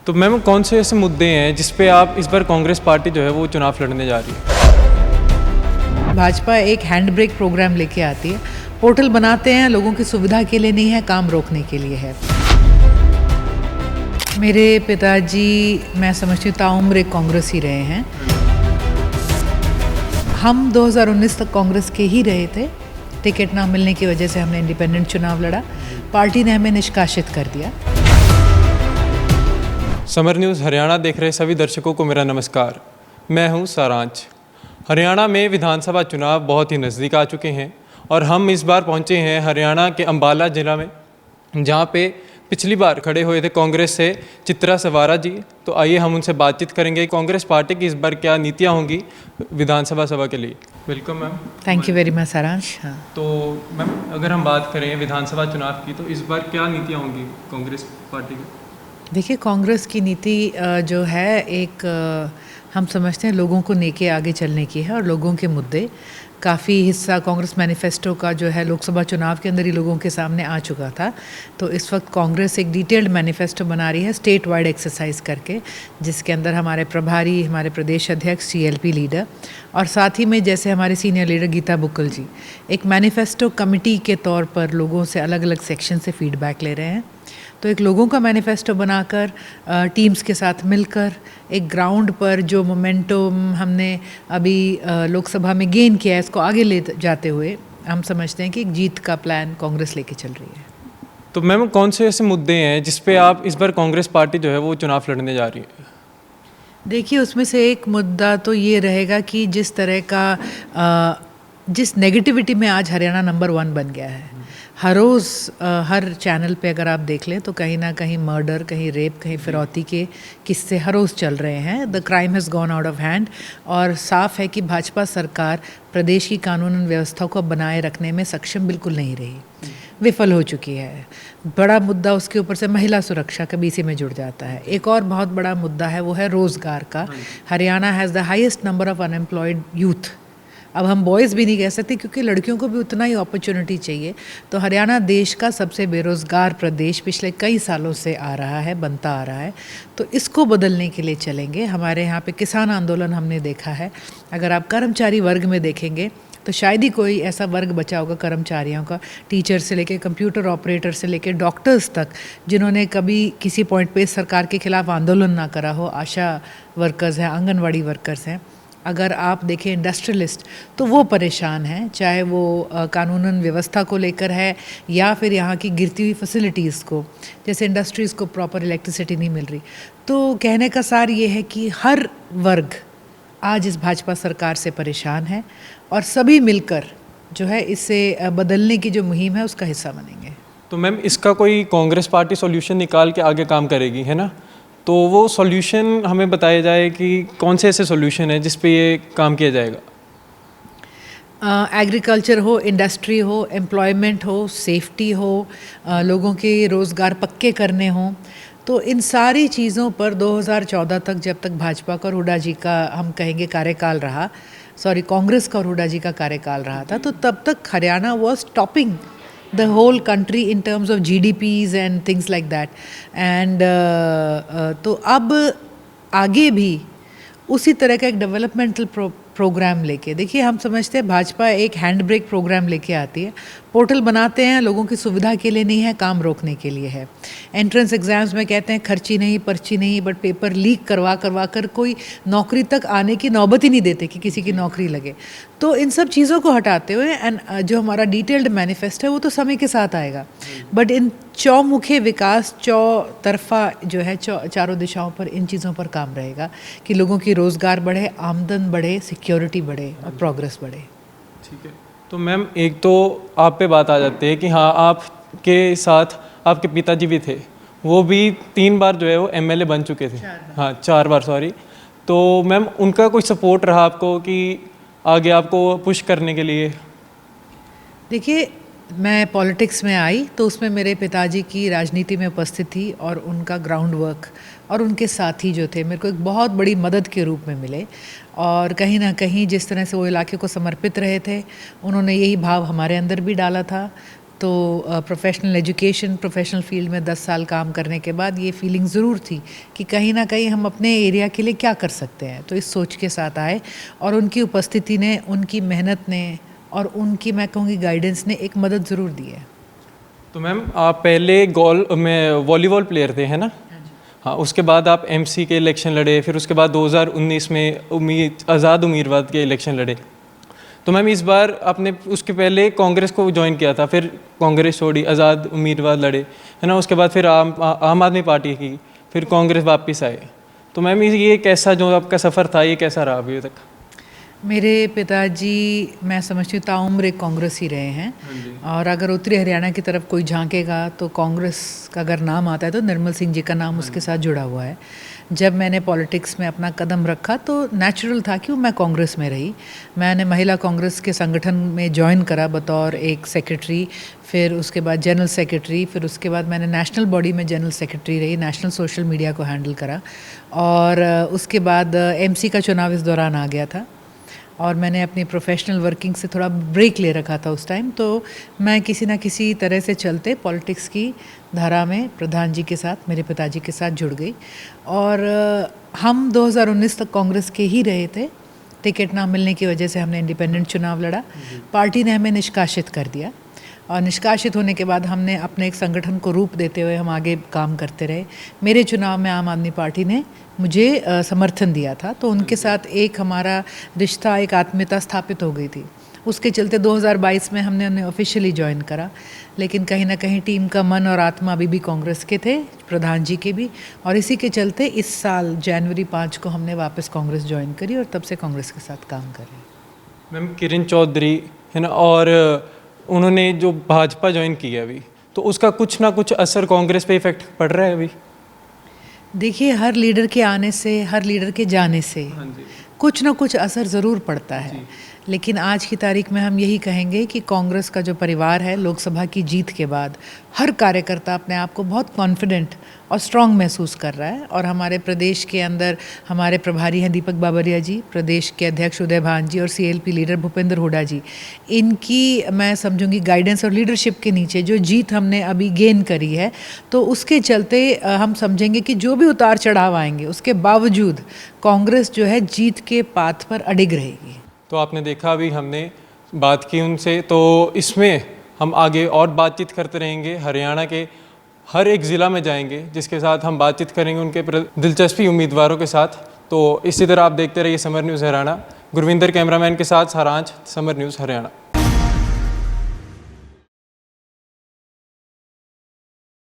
तो मैम कौन से ऐसे मुद्दे हैं जिस पे आप इस बार कांग्रेस पार्टी जो है वो चुनाव लड़ने जा रही है? भाजपा एक हैंड ब्रेक प्रोग्राम लेके आती है। पोर्टल बनाते हैं, लोगों की सुविधा के लिए नहीं है, काम रोकने के लिए है। मेरे पिताजी मैं समझती हूँ ताउम्र एक कांग्रेस ही रहे हैं। हम 2019 तक कांग्रेस के ही रहे थे। टिकट ना मिलने की वजह से हमने इंडिपेंडेंट चुनाव लड़ा, पार्टी ने हमें निष्कासित कर दिया। समर न्यूज़ हरियाणा देख रहे सभी दर्शकों को मेरा नमस्कार। मैं हूं सारांश। हरियाणा में विधानसभा चुनाव बहुत ही नज़दीक आ चुके हैं और हम इस बार पहुंचे हैं हरियाणा के अंबाला ज़िला में, जहां पे पिछली बार खड़े हुए थे कांग्रेस से चित्रा सवारा जी। तो आइए हम उनसे बातचीत करेंगे कांग्रेस पार्टी की इस बार क्या नीतियाँ होंगी विधानसभा सभा के लिए। Welcome ma'am. Thank you very much सारांश। हाँ, तो मैम अगर हम बात करें विधानसभा चुनाव की, तो इस बार क्या नीतियाँ होंगी कांग्रेस पार्टी की? देखिए कांग्रेस की नीति जो है एक हम समझते हैं लोगों को लेके आगे चलने की है और लोगों के मुद्दे काफ़ी हिस्सा कांग्रेस मैनिफेस्टो का जो है लोकसभा चुनाव के अंदर ही लोगों के सामने आ चुका था। तो इस वक्त कांग्रेस एक डिटेल्ड मैनिफेस्टो बना रही है स्टेट वाइड एक्सरसाइज करके, जिसके अंदर हमारे प्रभारी, हमारे प्रदेश अध्यक्ष, CLP लीडर और साथ ही में जैसे हमारे सीनियर लीडर गीता बुक्कल जी एक मैनिफेस्टो कमिटी के तौर पर लोगों से अलग अलग सेक्शन से फीडबैक ले रहे हैं। तो एक लोगों का मैनिफेस्टो बनाकर टीम्स के साथ मिलकर एक ग्राउंड पर जो मोमेंटम हमने अभी लोकसभा में गेन किया है, इसको आगे ले जाते हुए हम समझते हैं कि एक जीत का प्लान कांग्रेस लेके चल रही है। तो मैम कौन से ऐसे मुद्दे हैं जिस पे आप इस बार कांग्रेस पार्टी जो है वो चुनाव लड़ने जा रही है? देखिए उसमें से एक मुद्दा तो ये रहेगा कि जिस तरह का जिस नेगेटिविटी में आज हरियाणा नंबर 1 बन गया है। हर रोज़ हर चैनल पे अगर आप देख लें तो कहीं ना कहीं मर्डर, कहीं रेप, कहीं फिरौती के किस्से हर रोज़ चल रहे हैं। The crime has gone out of hand और साफ है कि भाजपा सरकार प्रदेश की कानून व्यवस्था को बनाए रखने में सक्षम बिल्कुल नहीं रही, विफल हो चुकी है। बड़ा मुद्दा उसके ऊपर से महिला सुरक्षा कभी इसी में जुड़ जाता है। एक और बहुत बड़ा मुद्दा है वो है रोज़गार का। Haryana has the highest number of unemployed youth. अब हम बॉयज़ भी नहीं कह सकते क्योंकि लड़कियों को भी उतना ही अपॉर्चुनिटी चाहिए। तो हरियाणा देश का सबसे बेरोज़गार प्रदेश पिछले कई सालों से आ रहा है, बनता आ रहा है। तो इसको बदलने के लिए चलेंगे। हमारे यहाँ पे किसान आंदोलन हमने देखा है। अगर आप कर्मचारी वर्ग में देखेंगे तो शायद ही कोई ऐसा वर्ग बचा होगा कर्मचारियों का, टीचर से लेके कंप्यूटर ऑपरेटर से लेके डॉक्टर्स तक, जिन्होंने कभी किसी पॉइंट पे सरकार के खिलाफ आंदोलन ना करा हो। आशा वर्कर्स हैं, आंगनवाड़ी वर्कर्स हैं। अगर आप देखें इंडस्ट्रियलिस्ट तो वो परेशान हैं, चाहे वो कानूनन व्यवस्था को लेकर है या फिर यहाँ की गिरती हुई फैसिलिटीज़ को, जैसे इंडस्ट्रीज़ को प्रॉपर इलेक्ट्रिसिटी नहीं मिल रही। तो कहने का सार ये है कि हर वर्ग आज इस भाजपा सरकार से परेशान है और सभी मिलकर जो है इससे बदलने की जो मुहिम है उसका हिस्सा बनेंगे। तो मैम इसका कोई कांग्रेस पार्टी सॉल्यूशन निकाल के आगे काम करेगी, है ना? तो वो सॉल्यूशन हमें बताया जाए कि कौन से ऐसे सॉल्यूशन है जिस पे ये काम किया जाएगा? एग्रीकल्चर हो, इंडस्ट्री हो, एम्प्लॉयमेंट हो, सेफ्टी हो, लोगों के रोज़गार पक्के करने हों। तो इन सारी चीज़ों पर 2014 तक जब तक भाजपा का और हुड्डा जी का हम कहेंगे कार्यकाल रहा, कांग्रेस का और हुड्डा जी का कार्यकाल रहा था, तो तब तक Haryana was topping the whole country in terms of GDPs and things like that and तो अब आगे भी उसी तरह का एक डेवलपमेंटल प्रोग्राम लेके, देखिए हम समझते हैं भाजपा एक हैंड ब्रेक प्रोग्राम लेके आती है। पोर्टल बनाते हैं, लोगों की सुविधा के लिए नहीं है, काम रोकने के लिए है। एंट्रेंस एग्जाम्स में कहते हैं खर्ची नहीं, पर्ची नहीं, बट पेपर लीक करवा कर कोई नौकरी तक आने की नौबत ही नहीं देते कि किसी की नौकरी लगे। तो इन सब चीज़ों को हटाते हुए एंड जो हमारा डिटेल्ड मैनिफेस्टो है वो तो समय के साथ आएगा, बट इन चौमुखी विकास, चौतरफा जो है चारों दिशाओं पर इन चीज़ों पर काम रहेगा कि लोगों की रोज़गार बढ़े, आमदन बढ़े, सिक्योरिटी बढ़े और प्रोग्रेस बढ़े। ठीक है। तो मैम एक तो आप पे बात आ जाती है कि हाँ आपके साथ आपके पिताजी भी थे, वो भी 3 बार जो है वो MLA बन चुके थे। हाँ 4 बार, सॉरी। तो मैम उनका कोई सपोर्ट रहा आपको कि आगे आपको पुश करने के लिए? देखिए मैं पॉलिटिक्स में आई तो उसमें मेरे पिताजी की राजनीति में उपस्थिति थी और उनका ग्राउंड वर्क और उनके साथी जो थे मेरे को एक बहुत बड़ी मदद के रूप में मिले। और कहीं ना कहीं जिस तरह से वो इलाके को समर्पित रहे थे, उन्होंने यही भाव हमारे अंदर भी डाला था। तो प्रोफेशनल एजुकेशन, प्रोफेशनल फील्ड में 10 साल काम करने के बाद ये फीलिंग ज़रूर थी कि कहीं ना कहीं हम अपने एरिया के लिए क्या कर सकते हैं। तो इस सोच के साथ आए और उनकी उपस्थिति ने, उनकी मेहनत ने और उनकी मैं कहूँगी गाइडेंस ने एक मदद ज़रूर दी है। तो मैम आप पहले गोल में वॉलीबॉल प्लेयर थे, है ना? हाँ, उसके बाद आप एमसी के इलेक्शन लड़े, फिर उसके बाद 2019 में आज़ाद उम्मीदवार के इलेक्शन लड़े। तो मैम इस बार आपने उसके पहले कांग्रेस को ज्वाइन किया था, फिर कांग्रेस छोड़ी, आज़ाद उम्मीदवार लड़े, है ना? उसके बाद फिर आम आदमी पार्टी की, फिर कांग्रेस वापस आए। तो मैम ये कैसा जो आपका सफ़र था, ये कैसा रहा अभी तक? मेरे पिताजी मैं समझती हूँ ताउम्र एक कांग्रेस ही रहे हैं, और अगर उत्तरी हरियाणा की तरफ कोई झांकेगा तो कांग्रेस का अगर नाम आता है तो निर्मल सिंह जी का नाम उसके साथ जुड़ा हुआ है। जब मैंने पॉलिटिक्स में अपना कदम रखा तो नेचुरल था कि मैं कांग्रेस में रही। मैंने महिला कांग्रेस के संगठन में ज्वाइन करा बतौर एक सेक्रेटरी, फिर उसके बाद जनरल सेक्रेटरी, फिर उसके बाद मैंने नेशनल बॉडी में जनरल सेक्रेटरी रही, नेशनल सोशल मीडिया को हैंडल करा, और उसके बाद एमसी का चुनाव इस दौरान आ गया था और मैंने अपनी प्रोफेशनल वर्किंग से थोड़ा ब्रेक ले रखा था उस टाइम। तो मैं किसी ना किसी तरह से चलते पॉलिटिक्स की धारा में प्रधान जी के साथ, मेरे पिताजी के साथ जुड़ गई, और हम 2019 तक कांग्रेस के ही रहे थे। टिकट ना मिलने की वजह से हमने इंडिपेंडेंट चुनाव लड़ा, पार्टी ने हमें निष्कासित कर दिया, और निष्कासित होने के बाद हमने अपने एक संगठन को रूप देते हुए हम आगे काम करते रहे। मेरे चुनाव में आम आदमी पार्टी ने मुझे समर्थन दिया था, तो उनके साथ एक हमारा रिश्ता, एक आत्मीयता स्थापित हो गई थी। उसके चलते 2022 में हमने उन्हें ऑफिशियली ज्वाइन करा, लेकिन कहीं ना कहीं टीम का मन और आत्मा अभी भी कांग्रेस के थे, प्रधान जी के भी, और इसी के चलते इस साल जनवरी 5 को हमने वापस कांग्रेस ज्वाइन करी और तब से कांग्रेस के साथ काम कर रहे हैं। मैम किरण चौधरी है ना, और उन्होंने जो भाजपा ज्वाइन की है अभी, तो उसका कुछ ना कुछ असर कांग्रेस पे इफेक्ट पड़ रहा है अभी? देखिए, हर लीडर के आने से, हर लीडर के जाने से कुछ ना कुछ असर ज़रूर पड़ता है, लेकिन आज की तारीख में हम यही कहेंगे कि कांग्रेस का जो परिवार है, लोकसभा की जीत के बाद हर कार्यकर्ता अपने आप को बहुत कॉन्फिडेंट और स्ट्रांग महसूस कर रहा है। और हमारे प्रदेश के अंदर हमारे प्रभारी हैं दीपक बाबरिया जी, प्रदेश के अध्यक्ष उदय भान जी और सीएलपी लीडर भूपेंद्र हुड्डा जी, इनकी मैं समझूंगी गाइडेंस और लीडरशिप के नीचे जो जीत हमने अभी गेन करी है, तो उसके चलते हम समझेंगे कि जो भी उतार चढ़ाव आएंगे उसके बावजूद कांग्रेस जो है जीत के पाथ पर अडिग रहेगी। तो आपने देखा, अभी हमने बात की उनसे, तो इसमें हम आगे और बातचीत करते रहेंगे। हरियाणा के हर एक ज़िला में जाएंगे, जिसके साथ हम बातचीत करेंगे उनके दिलचस्पी उम्मीदवारों के साथ। तो इसी तरह आप देखते रहिए summer news Haryana. Gurvinder cameraman के साथ सारांश, समर न्यूज़ हरियाणा।